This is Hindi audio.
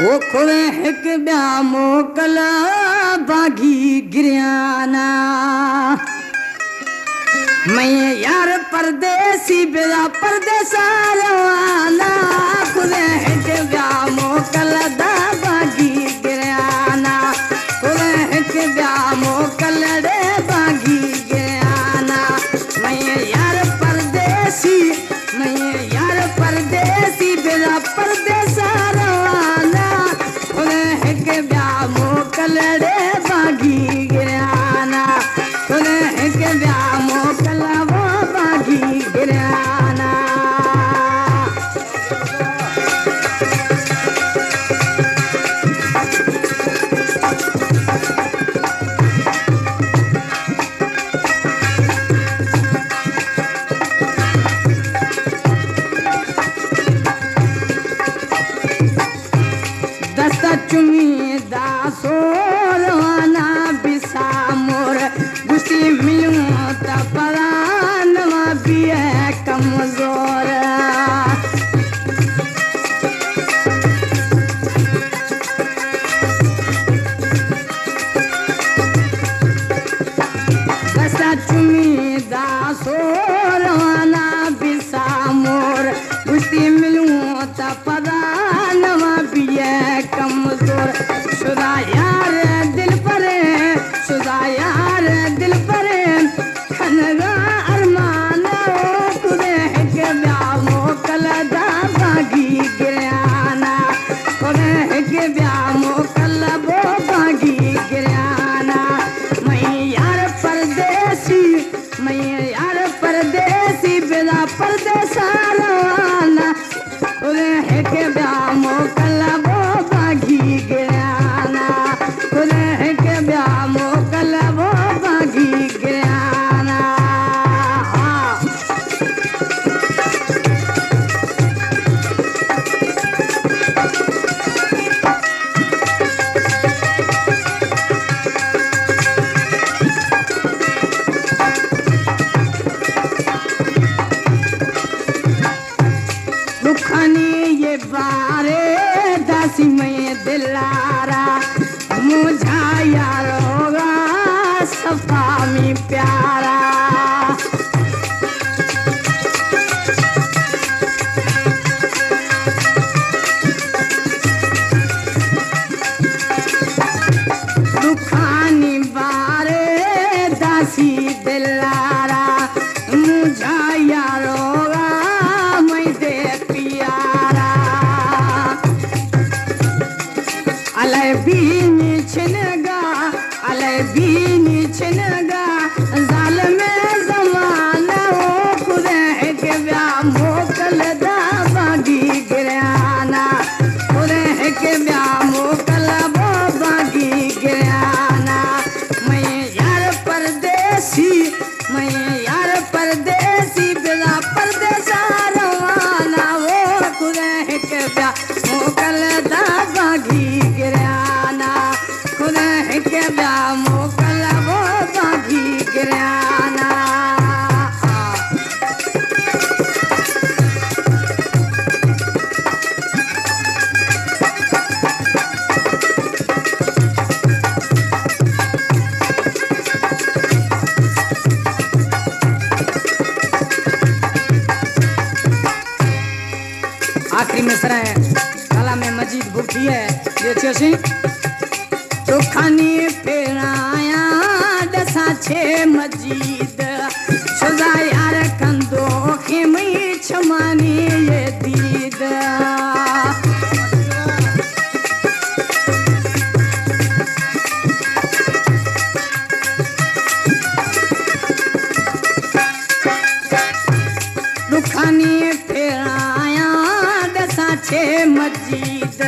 वो खुले हिक ब्या मोकला बागी गिरियाना मैं यार परदेसी बेरा परदेसा रवाना खुले हिक ब्या मोकला दा बागी गिरियाना खुले हिक ब्या मोकला रे बागी गिरियाना मैं यार परदेसी बेरा परदेसा रवाना खुले हिक ब्या मोकला रे बागी गिरियाना खुले हिक ब्या मोकला वो बागी गिरियाना दस्ता चुमी दासो रवाना बिसा मोर गुस्ती मिलूं तपरानवा भी है कमजोर दस्ता चुमी दासो रवाना बिसा मोर गुस्ती मिलूं तपरानवा भी है कमजोर शुदा यार दिल पर खनगा अरमान खुदे के ब्या मोकल दा बागी गिरियाना खुदे के ब्या मोकल वो बागी गिरियाना मैं यार परदेसी बेरा परदेसा रवाना खुदे के ब्या मोकल वो बागी गिरियाना खुदे के ब्या मोकल वो बागी गिरियाना दुखानी ये बारे दासी में दिलारा मुझा यार होगा सफा में प्यारा दुखानी बारे दासी दिलारा मुझा यार होगा मैं दे प्यारा अलय बीनी छिनगा जाल में जमाना हो खुदे के ब्या मोकल दा बागी गिरियाना खुदे के ब्या मोकल वो बागी गिरियाना मैं यार परदेसी बेरा परदेसा रवाना वो खुदे के ब्या मोकल दा बागी गिरियाना खुदे के ब्या मोकल वो बागी गिरियाना आखिरी मिसरा है कला में मजीद भूखी है देखियो सी तो खानी फेराया दसा छे मजीद सजा यार कंदो खेमई छमानी ये दीद दुखानी फेराया दसा छे मजीद